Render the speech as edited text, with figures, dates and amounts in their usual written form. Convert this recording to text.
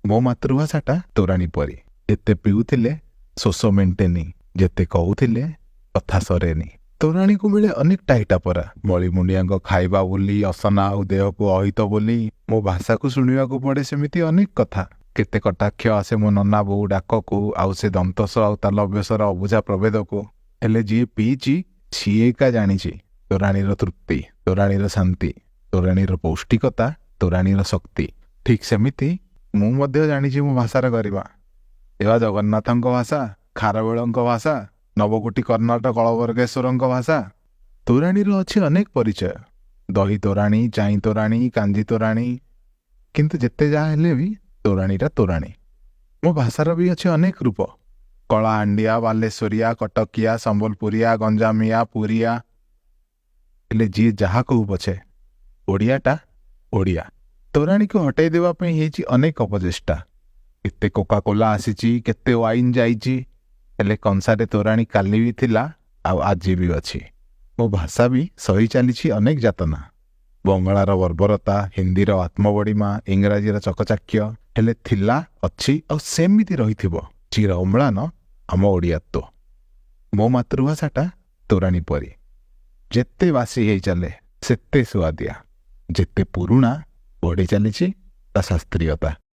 ମୋ ମାତୃଭାଷାଟା ତୋରାଣୀ ପରି। ଯେତେ ପିଉଥିଲେ ଶୋଷ ମେଣ୍ଟେନି, ଯେତେ କହୁଥିଲେ କଥା ସରେନି। ତୋରାଣୀକୁ ମିଳେ ଅନେକ ଟାଇଟା ପରା। ମଳିମୁଣ୍ଡିଆଙ୍କ ଖାଇବା ବୋଲି, ଅସନା ଆଉ ଦେହକୁ ଅହିତ ବୋଲି। ମୋ ଭାଷାକୁ ଶୁଣିବାକୁ ପଡ଼େ ସେମିତି ଅନେକ କଥା। କେତେ କଟାକ୍ଷ ଆସେ ମୋ ନନା ବୋଉ ଡାକକୁ, ଆଉ ସେ ଦନ୍ତସ ଆଉ ତାଲବ୍ୟସର ଅବୁଝା ପ୍ରଭେଦକୁ। ହେଲେ ଯିଏ ପିଇଛି ସିଏ ଏକା ଜାଣିଛି ତୋରାଣୀର ତୃପ୍ତି, ତୋରାଣୀର ଶାନ୍ତି, ତୋରାଣୀର ପୌଷ୍ଟିକତା, ତୋରାଣୀର ଶକ୍ତି। ଠିକ୍ ସେମିତି ମୁଁ ମଧ୍ୟ ଜାଣିଛି ମୋ ଭାଷାର କରିବା। ଏହା ଜଗନ୍ନାଥଙ୍କ ଭାଷା, ଖାରବେଳଙ୍କ ଭାଷା, ନବକୋଟି କର୍ଣ୍ଣାଟ କଳବର୍ଗେଶ୍ୱରଙ୍କ ଭାଷା। ତୋରାଣୀର ଅଛି ଅନେକ ପରିଚୟ। ଦହି ତୋରାଣୀ, ଚାଇଁ ତୋରାଣୀ, କାଞ୍ଜି ତୋରାଣୀ। କିନ୍ତୁ ଯେତେ ଯାହା ହେଲେ ବି ତୋରାଣୀଟା ତୋରାଣୀ। ମୋ ଭାଷାର ବି ଅଛି ଅନେକ ରୂପ। କଳାହାଣ୍ଡିଆ, ବାଲେଶ୍ୱରିଆ, କଟକିଆ, ସମ୍ବଲପୁରିଆ, ଗଞ୍ଜାମିଆ, ପୁରିଆ। ହେଲେ ଯିଏ ଯାହା କହୁ ପଛେ ଓଡ଼ିଆଟା ଓଡ଼ିଆ। ତୋରାଣୀକୁ ହଟେଇ ଦେବା ପାଇଁ ହେଇଛି ଅନେକ ଅପଚେଷ୍ଟା। କେତେ କୋକାକୋଲା ଆସିଛି, କେତେ ୱାଇନ୍ ଯାଇଛି, ହେଲେ କଂସାରେ ତୋରାଣୀ କାଲି ବି ଥିଲା ଆଉ ଆଜି ବି ଅଛି। ମୋ ଭାଷା ବି ସହି ଚାଲିଛି ଅନେକ ଯାତନା। ବଙ୍ଗଳାର ବର୍ବରତା, ହିନ୍ଦୀର ଆତ୍ମବଡ଼ିମା, ଇଂରାଜୀର ଚକଚାକ୍ୟ, ହେଲେ ଥିଲା, ଅଛି ଆଉ ସେମିତି ରହିଥିବ ଚିର ଅମ୍ଳାନ ଆମ ଓଡ଼ିଆତ୍ୱ। ମୋ ମାତୃଭାଷାଟା ତୋରାଣୀ ପରି। ଯେତେ ବାସି ହେଇ ଚାଲେ ସେତେ ସୁଆଦିଆ। ଯେତେ ପୁରୁଣା ବଢ଼ି ଚାଲିଛି ତା ଶାସ୍ତ୍ରୀୟତା।